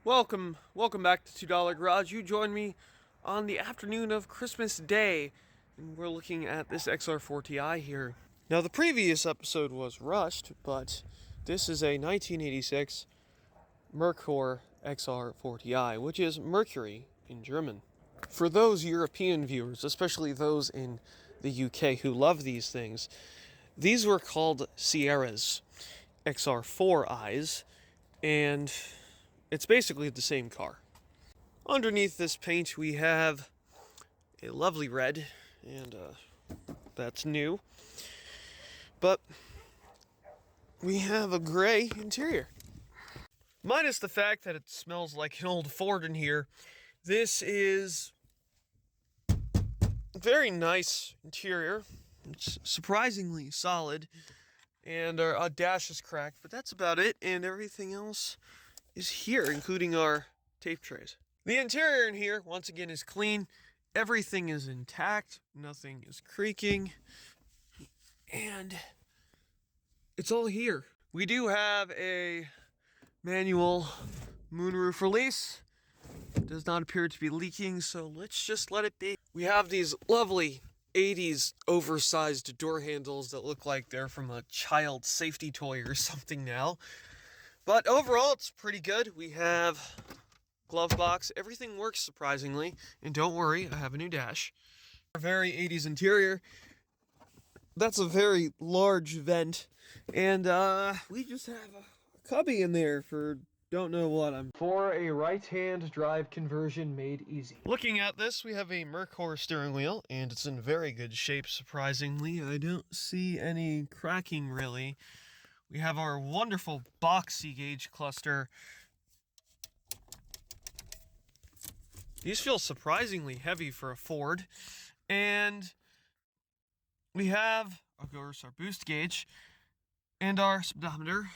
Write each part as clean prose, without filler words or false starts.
Welcome back to $2 Garage. You joined me on the afternoon of Christmas Day, and we're looking at this XR4ti here. Now, the previous episode was rushed, but this is a 1986 Merkur XR4ti, which is Mercury in German. For those European viewers, especially those in the UK who love these things, these were called Sierras XR4i's, and it's basically the same car. Underneath this paint we have a lovely red, and that's new. But we have a gray interior. Minus the fact that it smells like an old Ford in here, this is a very nice interior. It's surprisingly solid, and our dash is cracked, but that's about it, and everything else is here, including our tape trays. The interior in here, once again, is clean. Everything is intact. Nothing is creaking. And it's all here. We do have a manual moonroof release. It does not appear to be leaking, so let's just let it be. We have these lovely 80s oversized door handles that look like they're from a child safety toy or something now. But overall, it's pretty good. We have glove box. Everything works surprisingly. And don't worry, I have a new dash. A very 80s interior. That's a very large vent. And we just have a cubby in there for don't know what. For a right-hand drive conversion made easy. Looking at this, we have a Merkur steering wheel, and it's in very good shape, surprisingly. I don't see any cracking, really. We have our wonderful boxy gauge cluster. These feel surprisingly heavy for a Ford. And we have, of course, our boost gauge and our speedometer,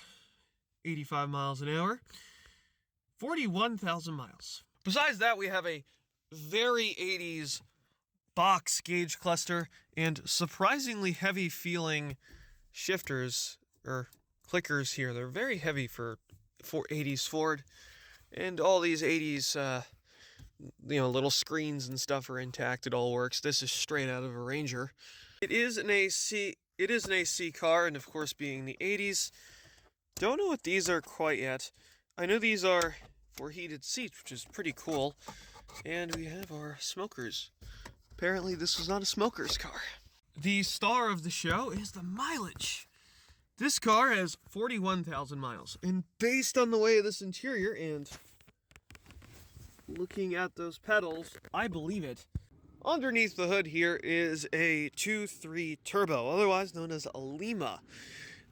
85 miles an hour, 41,000 miles. Besides that, we have a very 80s box gauge cluster and surprisingly heavy feeling shifters or clickers here. They're very heavy for 80s Ford, and all these 80s little screens and stuff are intact. It all works. This is straight out of a Ranger. It is an AC car, and of course, being the 80s, don't know what these are quite yet. I know these are for heated seats, which is pretty cool. And we have our smokers. Apparently this was not a smoker's car. The star of the show is the mileage. This car has 41,000 miles, and based on the way of this interior and looking at those pedals, I believe it. Underneath the hood here is a 2.3 turbo, otherwise known as a Lima.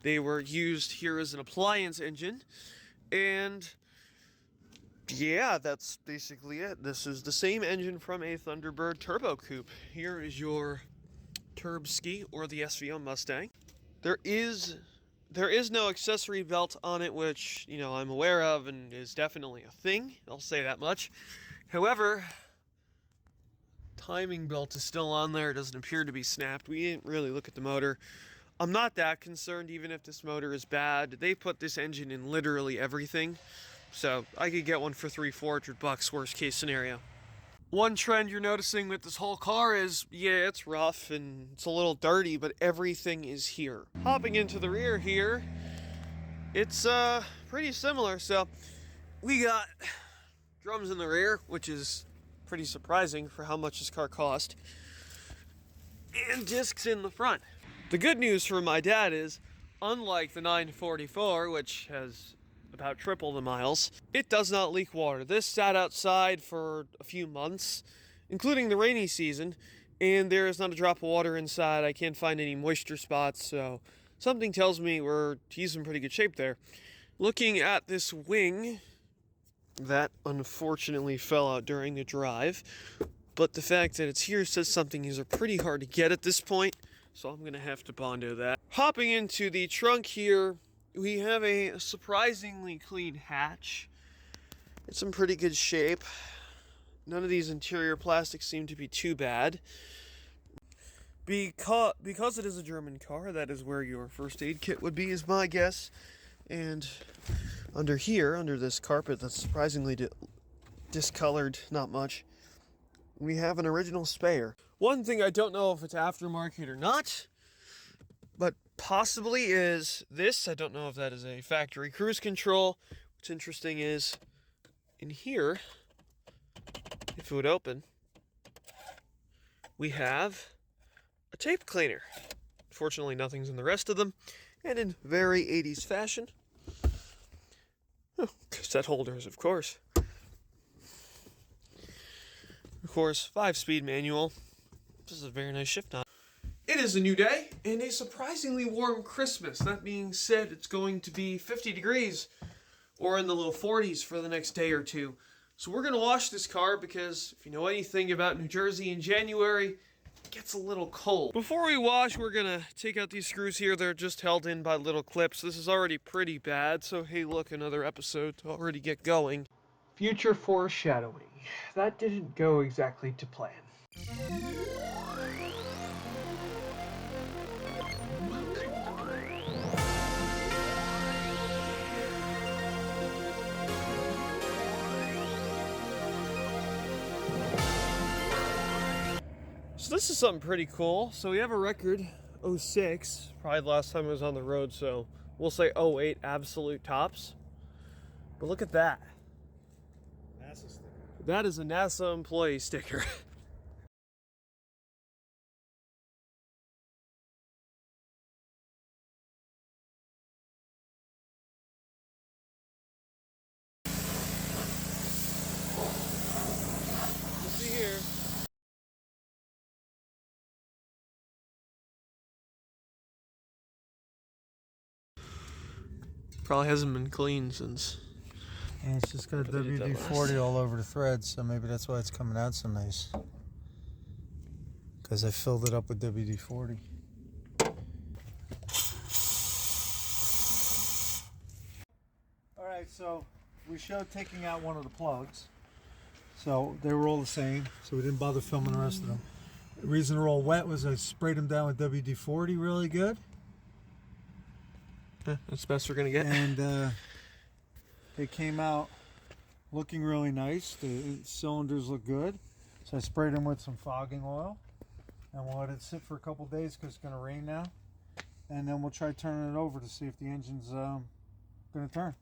They were used here as an appliance engine, and yeah, that's basically it. This is the same engine from a Thunderbird Turbo Coupe. Here is your Turbski, or the SVO Mustang. There is no accessory belt on it, which, I'm aware of and is definitely a thing. I'll say that much. However, timing belt is still on there. It doesn't appear to be snapped. We didn't really look at the motor. I'm not that concerned, even if this motor is bad. They put this engine in literally everything. So I could get one for $300-400, worst case scenario. One trend you're noticing with this whole car is, yeah, it's rough and it's a little dirty, but everything is here. Hopping into the rear here, it's pretty similar. So we got drums in the rear, which is pretty surprising for how much this car cost, and discs in the front. The good news for my dad is, unlike the 944, which has about triple the miles, it does not leak water. This sat outside for a few months, including the rainy season, and there is not a drop of water inside. I can't find any moisture spots, so something tells me he's in pretty good shape there. Looking at this wing, that unfortunately fell out during the drive, but the fact that it's here says something. These are pretty hard to get at this point, so I'm going to have to Bondo that. Hopping into the trunk here, we have a surprisingly clean hatch. It's in pretty good shape. None of these interior plastics seem to be too bad. Because it is a German car, that is where your first aid kit would be, is my guess. And under here, under this carpet that's surprisingly discolored, not much, we have an original spare. One thing I don't know if it's aftermarket or not, but possibly is this. I don't know if that is a factory cruise control. What's interesting is in here, if it would open, we have a tape cleaner. Fortunately, nothing's in the rest of them. And in very 80s fashion, cassette holders, of course. Of course, 5-speed manual. This is a very nice shift knob. It is a new day and a surprisingly warm Christmas. That being said, it's going to be 50 degrees or in the low 40s for the next day or two. So we're going to wash this car because if you know anything about New Jersey in January, it gets a little cold. Before we wash, we're going to take out these screws here. They're just held in by little clips. This is already pretty bad, so hey, look, another episode to already get going. Future foreshadowing. That didn't go exactly to plan. So this is something pretty cool. So we have a record 06, probably the last time I was on the road, so we'll say 08 absolute tops. But look at that. NASA sticker. That is a NASA employee sticker. Let's see here. Probably hasn't been cleaned since. And it's just got WD-40 all over the threads, so maybe that's why it's coming out so nice. Because I filled it up with WD-40. Alright, so we showed taking out one of the plugs. So they were all the same, so we didn't bother filming the rest of them. The reason they're all wet was I sprayed them down with WD-40 really good. Yeah, that's the best we're gonna get. And they came out looking really nice. The cylinders look good. So I sprayed them with some fogging oil. And we'll let it sit for a couple days because it's going to rain now. And then we'll try turning it over to see if the engine's going to turn.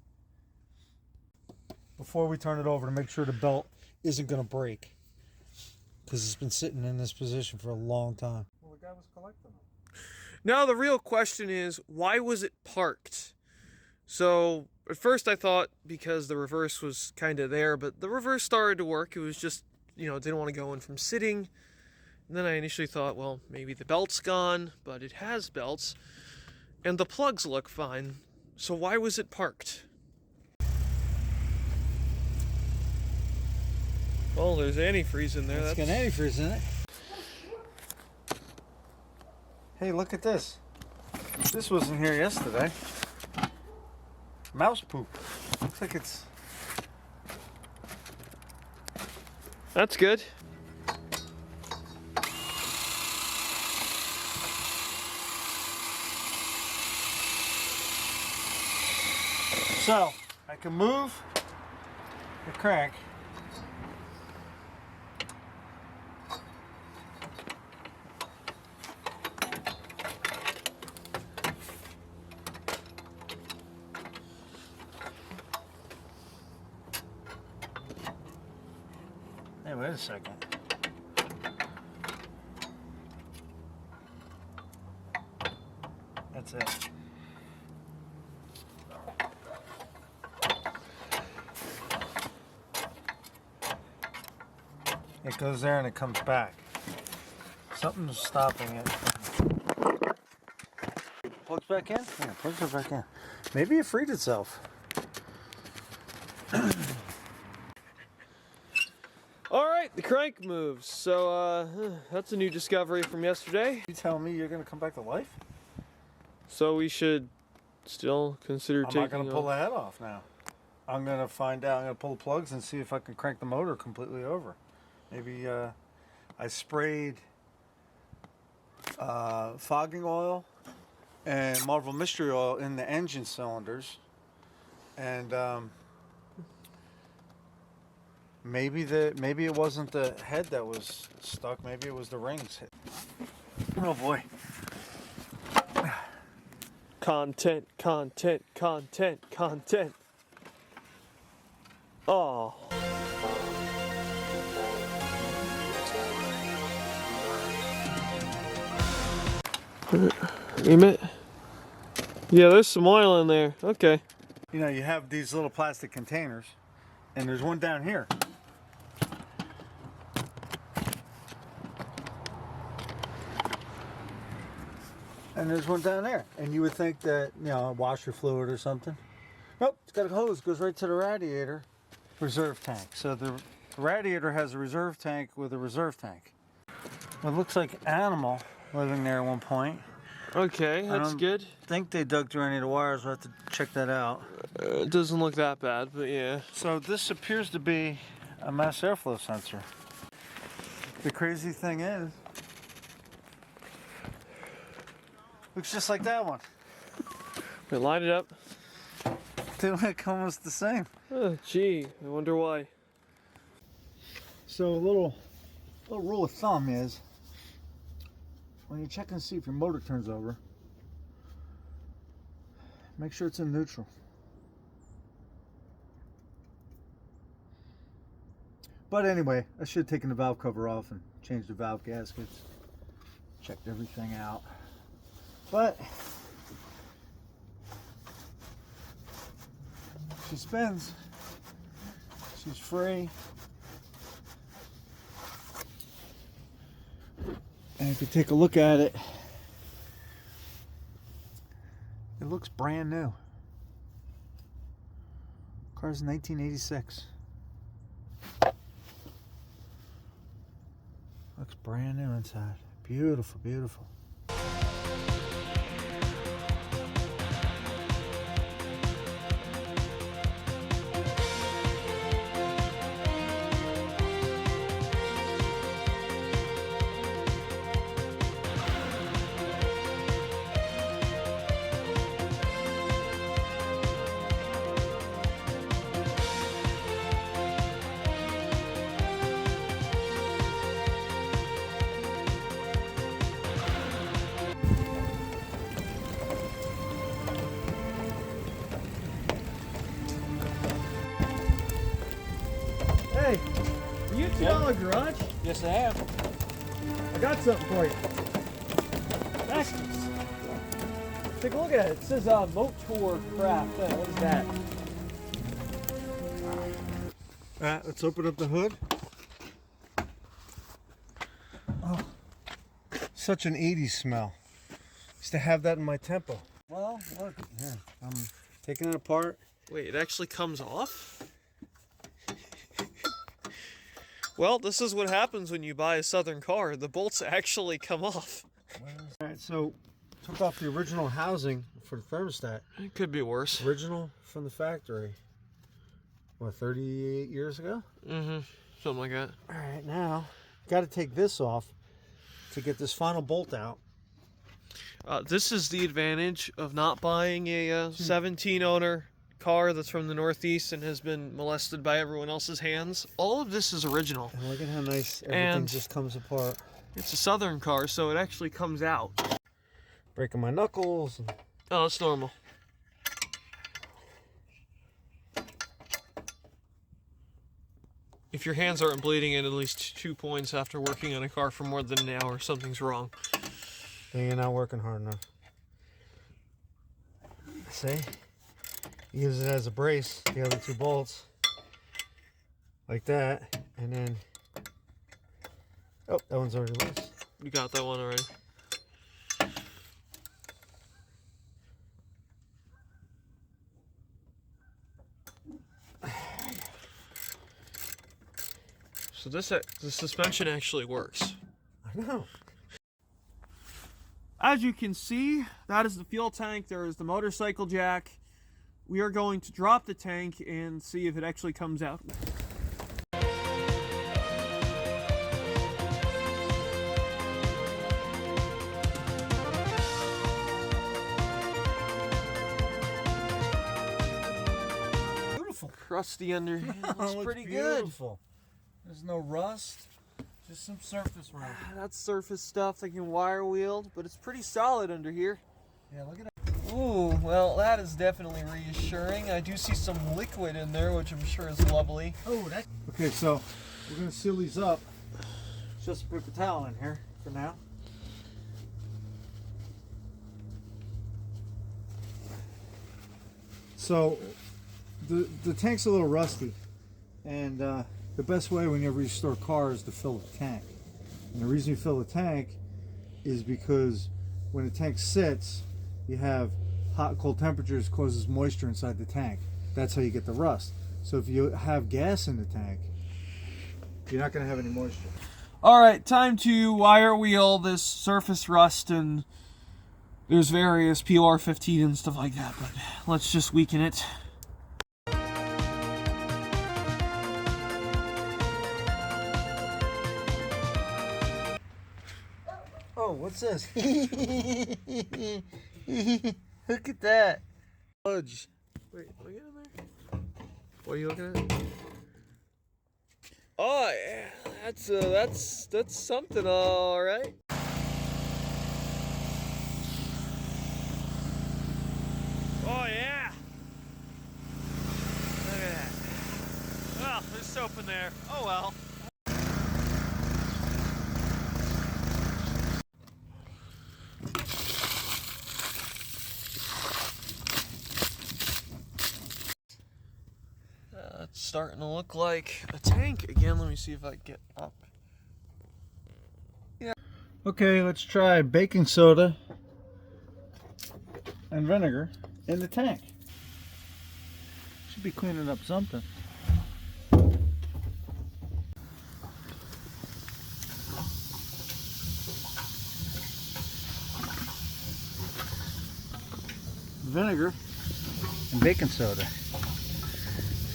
Before we turn it over, to make sure the belt isn't going to break. Because it's been sitting in this position for a long time. Well, the guy was collecting them. Now the real question is, why was it parked? So at first I thought because the reverse was kind of there, but the reverse started to work. It was just, didn't want to go in from sitting. And then I initially thought, well, maybe the belt's gone, but it has belts. And the plugs look fine. So why was it parked? Well, there's antifreeze in there. It's got antifreeze in it. Hey, look at this. This wasn't here yesterday. Mouse poop. Looks like it's... That's good. So, I can move the crank. Hey, wait a second. That's it. It goes there and it comes back. Something's stopping it. Plugs back in? Yeah, plugs are back in. Maybe it freed itself. Alright, the crank moves. So, that's a new discovery from yesterday. You telling me you're going to come back to life? So we should still consider taking... I'm not going to pull the head off now. I'm going to find out. I'm going to pull the plugs and see if I can crank the motor completely over. Maybe I sprayed fogging oil and Marvel Mystery Oil in the engine cylinders and maybe it wasn't the head that was stuck. Maybe it was the rings. Oh boy. Content. Oh. Aim it. Yeah, there's some oil in there. Okay. You know, you have these little plastic containers, and there's one down here. And there's one down there. And you would think that, you know, washer fluid or something. Nope, it's got a hose, goes right to the radiator reserve tank. So the radiator has a reserve tank with a reserve tank. It looks like an animal living there at one point. Okay, that's good. I think they dug through any of the wires. We'll have to check that out. It doesn't look that bad, but yeah. So this appears to be a mass airflow sensor. The crazy thing is, looks just like that one. We line it up. They look almost the same. Oh, gee, I wonder why. So a little rule of thumb is, when you're checking to see if your motor turns over, make sure it's in neutral. But anyway, I should have taken the valve cover off and changed the valve gaskets. Checked everything out. But she spins. She's free. And if you take a look at it, it looks brand new. Car's 1986. Looks brand new inside. Beautiful, beautiful. Hey, are you $2 garage? Yes, I have. I got something for you. Back. Take a look at it. It says Motor Craft. What is that? Let's open up the hood. Oh, such an 80s smell. Used to have that in my tempo. Well, look, here, I'm taking it apart. Wait, it actually comes off? Well, this is what happens when you buy a Southern car. The bolts actually come off. All right, so took off the original housing for the thermostat. It could be worse. Original from the factory. What, 38 years ago? Mm-hmm. Something like that. All right, now got to take this off to get this final bolt out. This is the advantage of not buying a 17-owner car that's from the Northeast and has been molested by everyone else's hands. All of this is original. And look at how nice everything just comes apart. It's a Southern car, so it actually comes out. Breaking my knuckles. Oh, that's normal. If your hands aren't bleeding at least 2 points after working on a car for more than an hour, something's wrong. Then you're not working hard enough. See? Use it as a brace, the other two bolts. Like that. And then... Oh, that one's already loose. You got that one already. So the suspension actually works. I know. As you can see, that is the fuel tank. There is the motorcycle jack. We are going to drop the tank and see if it actually comes out. rusty under here. It looks pretty beautiful. There's no rust, just some surface rust. That's surface stuff that can wire wheeled, but it's pretty solid under here. Yeah, look at that. Ooh, well, that is definitely reassuring. I do see some liquid in there, which I'm sure is lovely. Oh, that. Okay, so we're gonna seal these up. Just a paper towel in here for now. So the tank's a little rusty, and the best way whenever you store cars is to fill the tank. And the reason you fill the tank is because when the tank sits, you have hot, cold temperatures causes moisture inside the tank. That's how you get the rust. So if you have gas in the tank, you're not going to have any moisture. All right, time to wire wheel this surface rust, and there's various POR15 and stuff like that, but let's just weaken it. Oh, what's this? Look at that. Fudge. Wait, look at there. What are you looking at? Oh yeah, that's something, all right. Oh yeah. Look at that. Well, there's soap in there. Oh well. It's starting to look like a tank again. Let me see if I can get up. Yeah. Okay, let's try baking soda and vinegar in the tank. Should be cleaning up something. Vinegar and baking soda.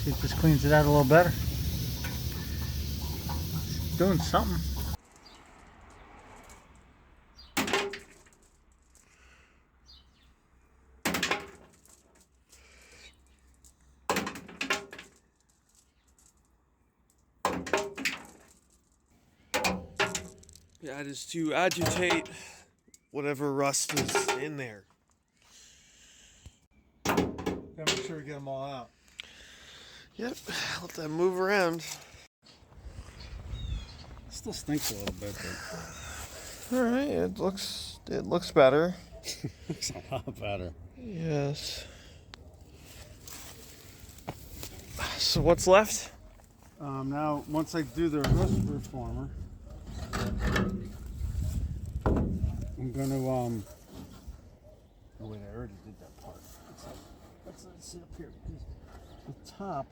See if this cleans it out a little better. It's doing something. That is to agitate whatever rust is in there. Gotta make sure we get them all out. Yep, let that move around. Still stinks a little bit, but All right, it looks better. looks a lot better. Yes. So what's left? Now, once I do the rust reformer, I'm gonna oh wait, I already did that part. Let's sit up here because the top.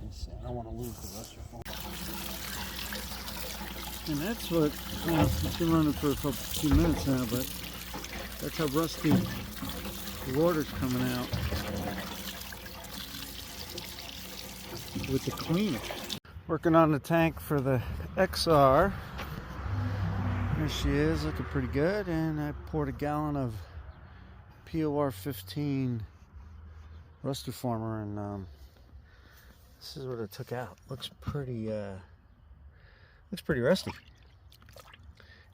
Let's see, I don't want to lose the rust reformer. And that's what, it's been running for a few minutes now, but that's how rusty the water's coming out with the cleaner. Working on the tank for the XR. There she is, looking pretty good. And I poured a gallon of POR15 rust reformer, and this is what it took out. Looks pretty rusty.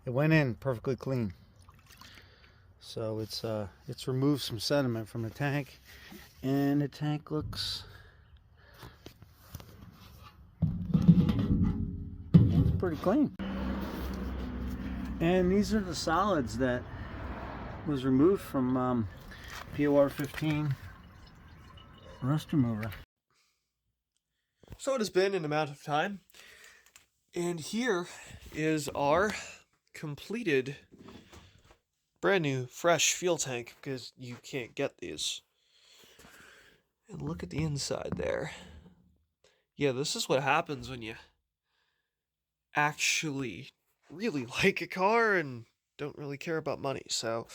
It went in perfectly clean. So it's removed some sediment from the tank, and the tank looks pretty clean. And these are the solids that was removed from POR15 rust remover. So it has been an amount of time, and here is our completed brand new fresh fuel tank, because you can't get these. And look at the inside there. Yeah, this is what happens when you actually really like a car and don't really care about money. So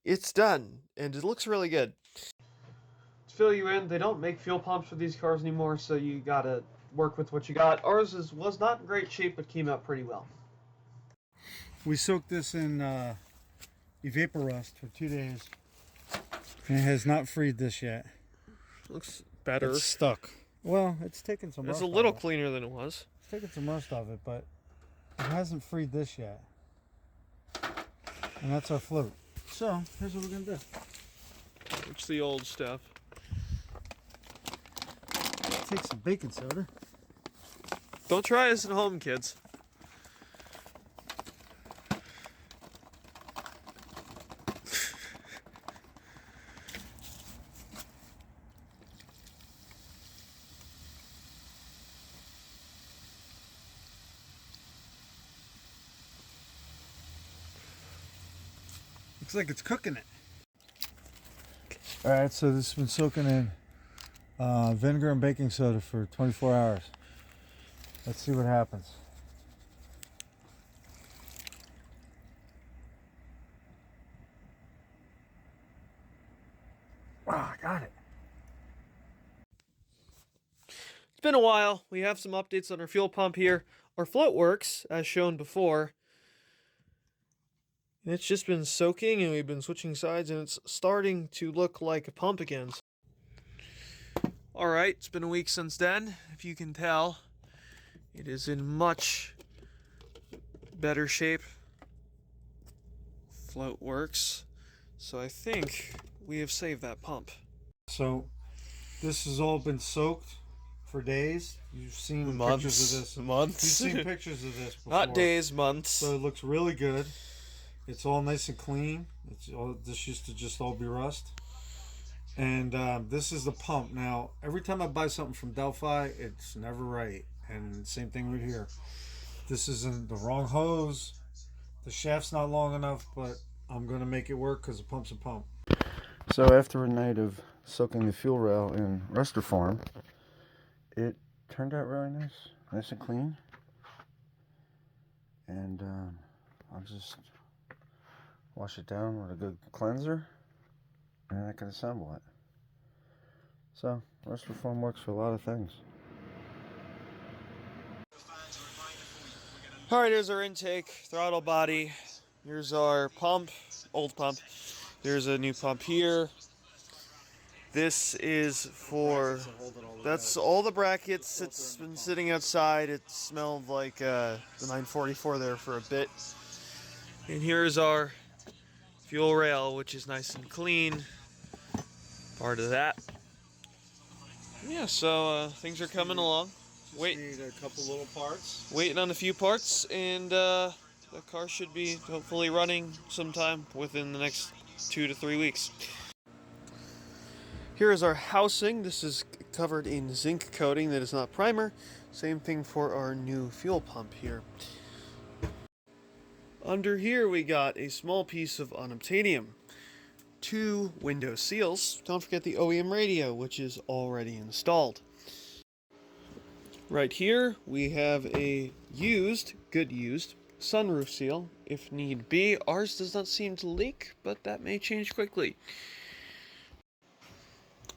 it's done, and it looks really good. To fill you in, they don't make fuel pumps for these cars anymore, so you gotta work with what you got. Ours was not in great shape, but came out pretty well. We soaked this in Evapor Rust for 2 days, and it has not freed this yet. Looks better. It's stuck. Well, it's taken some It's rust a little off it. cleaner than it was. It's taken some rust off it, but it hasn't freed this yet. And that's our float. So, here's what we're going to do. It's the old stuff. Take some baking soda. Don't try this at home, kids. Looks like it's cooking it. Alright, so this has been soaking in vinegar and baking soda for 24 hours. Let's see what happens. Wow, I got it. It's been a while. We have some updates on our fuel pump here. Our float works, as shown before. And it's just been soaking, and we've been switching sides, and it's starting to look like a pump again. Alright, it's been a week since then. If you can tell, it is in much better shape. Float works. So I think we have saved that pump. So, this has all been soaked for days. You've seen pictures of this. Months. You've seen pictures of this before. Not days, months. So it looks really good. It's all nice and clean. This used to just all be rust. And this is the pump. Now, every time I buy something from Delphi, it's never right. And same thing right here. This isn't the wrong hose. The shaft's not long enough, but I'm going to make it work because the pump's a pump. So after a night of soaking the fuel rail in Restoform, it turned out really nice and clean. And I'll just wash it down with a good cleanser, and I can assemble it. So Restoform works for a lot of things. Alright, here's our intake, throttle body. Here's our pump, old pump. There's a new pump here. This is for, that's all the brackets. It's been sitting outside. It smelled like the 944 there for a bit. And here's our fuel rail, which is nice and clean. Part of that. Yeah, so things are coming along. Need a couple little parts. Waiting on a few parts, and the car should be hopefully running sometime within the next 2 to 3 weeks. Here is our housing. This is covered in zinc coating that is not primer. Same thing for our new fuel pump here. Under here we got a small piece of unobtainium. 2 window seals. Don't forget the OEM radio, which is already installed. Right here we have a good used sunroof seal if need be. Ours does not seem to leak, but that may change quickly.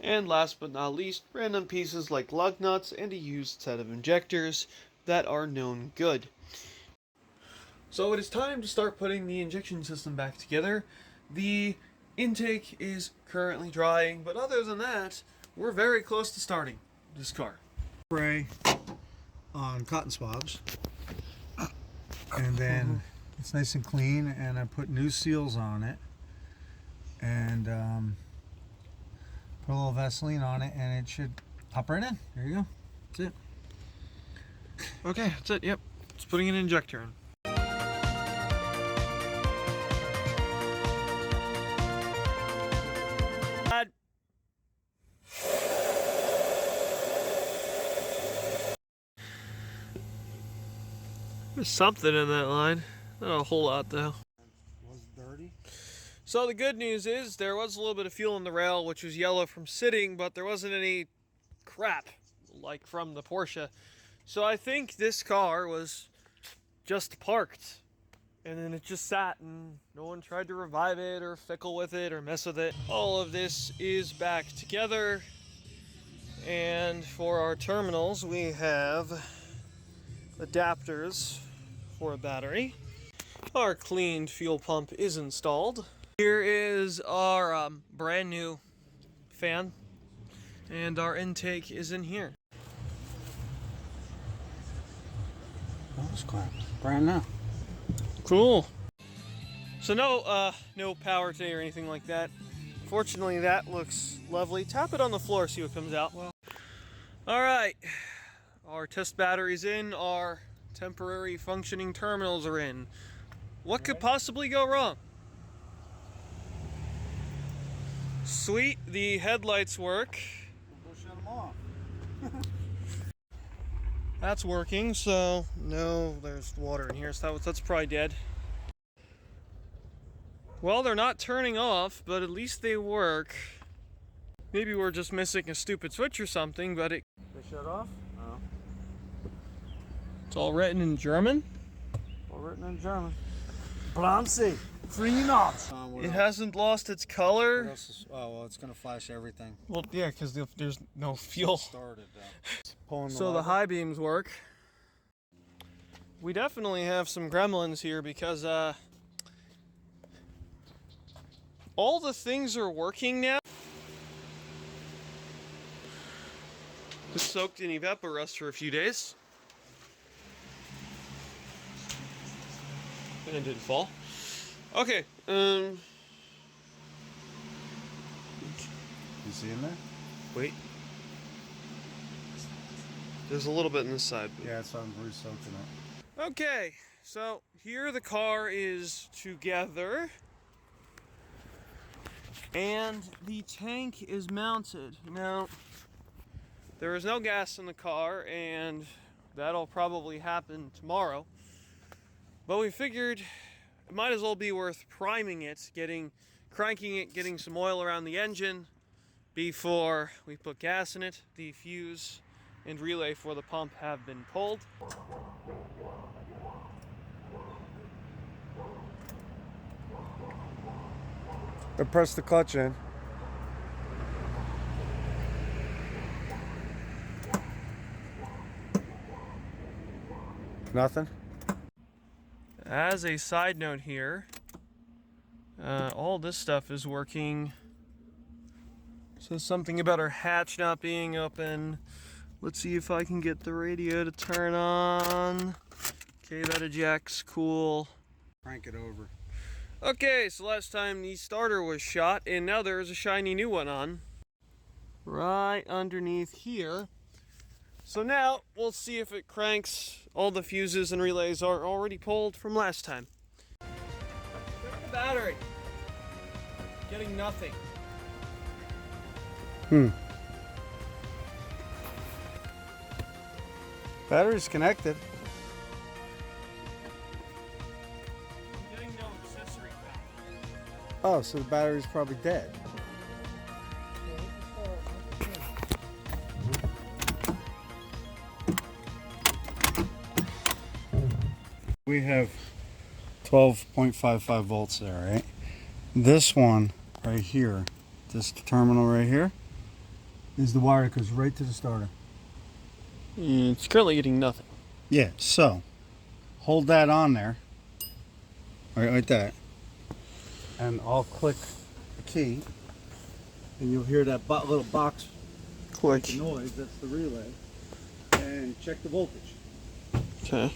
And last but not least, random pieces like lug nuts and a used set of injectors that are known good. So it is time to start putting the injection system back together. The intake is currently drying, but other than that, we're very close to starting this car. Spray on cotton swabs, and then it's nice and clean, and I put new seals on it, and put a little Vaseline on it, and it should pop right in. There you go. That's it. Okay, that's it. Yep, it's putting an injector in. There's something in that line. Not a whole lot though. Was it dirty? So the good news is there was a little bit of fuel in the rail, which was yellow from sitting, but there wasn't any crap like from the Porsche. So I think this car was just parked, and then it just sat, and no one tried to revive it or fickle with it or mess with it. All of this is back together, and for our terminals we have adapters for a battery. Our cleaned fuel pump is installed. Here is our brand new fan. And our intake is in here. That was brand new. Cool. So no power today or anything like that. Fortunately, that looks lovely. Tap it on the floor, see what comes out. Well, all right, our test battery's in, our temporary functioning terminals are in. What could possibly go wrong? Sweet, the headlights work. We'll shut them off. That's working, so no, there's water in here, so that's probably dead. Well, they're not turning off, but at least they work. Maybe we're just missing a stupid switch or something, but They shut off? Oh. It's all written in German. All written in German. Blancy. Free nuts. It hasn't lost its color. What else is, oh, well, it's going to flash everything. Well, yeah, because there's no fuel. Started pulling So the high beams work. We definitely have some gremlins here because all the things are working now. It's soaked in evaporust for a few days. And it didn't fall. Okay, You see in there? wait. There's a little bit in this side. Yeah, it's on Bruce soaking it. Okay, so here the car is together. And the tank is mounted. Now, there is no gas in the car, and that'll probably happen tomorrow. But we figured it might as well be worth priming it, cranking it, getting some oil around the engine before we put gas in it. The fuse and relay for the pump have been pulled. Press the clutch in. Nothing? As a side note here, all this stuff is working. Says something about our hatch not being open. Let's see if I can get the radio to turn on. Okay, that ejects, cool. Crank it over. Okay, so last time the starter was shot, and now there's a shiny new one on. Right underneath here. So now, we'll see if it cranks. All the fuses and relays are already pulled from last time. Check the battery. Getting nothing. Battery's connected. I'm getting no accessory pack. Oh, so the battery's probably dead. We have 12.55 volts there, right? This one right here, this terminal right here, is the wire that goes right to the starter. It's currently getting nothing. Yeah, so hold that on there, right like that, and I'll click the key, and you'll hear that little box Click. noise. That's the relay, and check the voltage. Okay.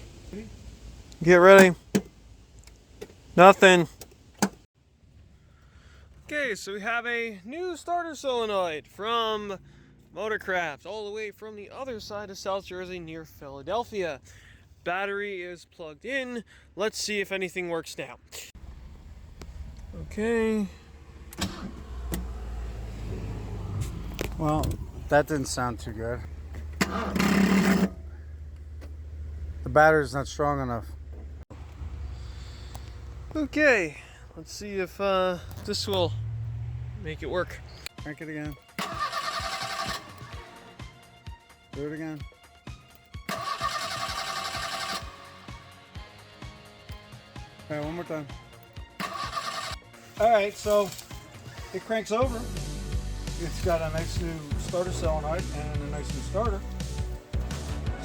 Get ready. Nothing. Okay, so we have a new starter solenoid from Motorcraft, all the way from the other side of South Jersey near Philadelphia. Battery is plugged in. Let's see if anything works now. Okay. Well, that didn't sound too good. The battery's not strong enough. Okay, let's see if this will make it work. Crank it again. Do it again. Okay, one more time. Alright, so it cranks over. It's got a nice new starter solenoid and a nice new starter.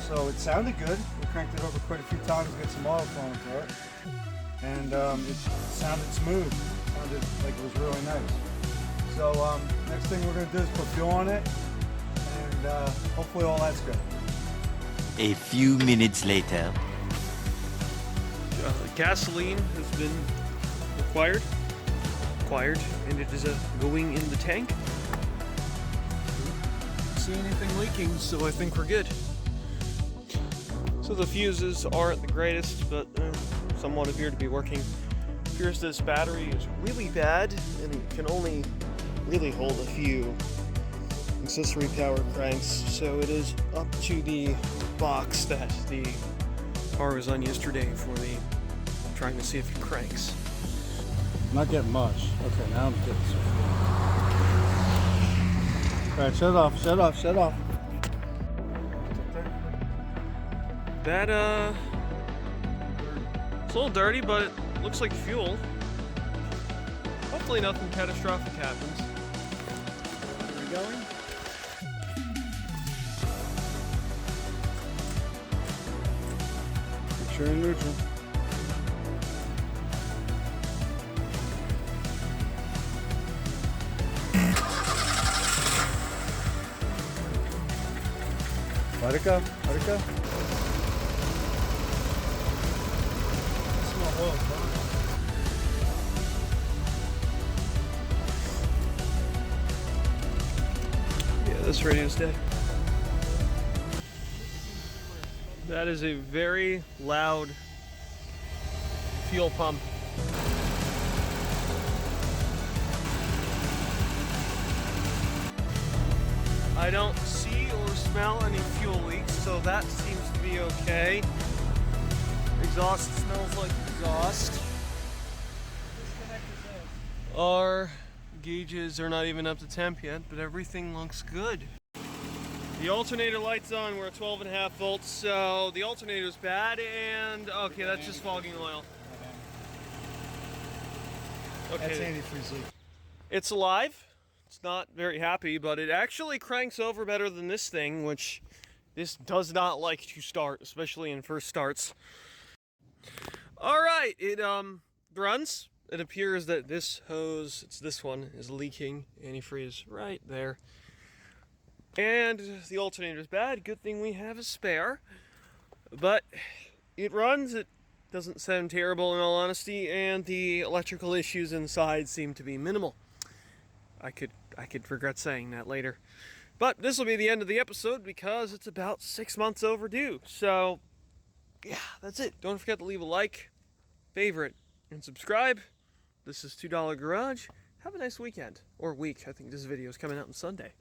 So it sounded good. We cranked it over quite a few times to get some oil flowing through it. And it sounded smooth. It sounded like it was really nice. So next thing we're going to do is put fuel on it and hopefully all that's good. A few minutes later. Gasoline has been acquired, and it is going in the tank. Don't see anything leaking, so I think we're good. So the fuses aren't the greatest, but somewhat appear to be working. Appears this battery is really bad, and it can only really hold a few accessory power cranks, so it is up to the box that the car was on yesterday for the trying to see if it cranks. I'm not getting much. Okay, now I'm getting some. Alright, shut off. That it's a little dirty, but it looks like fuel. Hopefully nothing catastrophic happens. Where are we going? Picture in neutral. Let it go. Smell oil burn. Yeah, this radio's dead. That is a very loud fuel pump. I don't see or smell any fuel leaks, so that seems to be okay. Exhaust smells like exhaust. Our gauges are not even up to temp yet, but everything looks good. The alternator light's on. We're at 12.5 volts, so the alternator's bad, and okay, that's just fogging oil. Okay, That's antifreeze leak. it's alive. It's not very happy, but it actually cranks over better than this thing, which this does not like to start, especially in first starts. All right, it runs. It appears that this hose, it's this one, is leaking. Antifreeze right there. And the alternator's bad. Good thing we have a spare. But it runs. It doesn't sound terrible in all honesty, and the electrical issues inside seem to be minimal. I could regret saying that later. But this will be the end of the episode because it's about 6 months overdue. So, yeah, that's it. Don't forget to leave a like, favorite, and subscribe. This is $2 Garage. Have a nice weekend. Or week. I think this video is coming out on Sunday.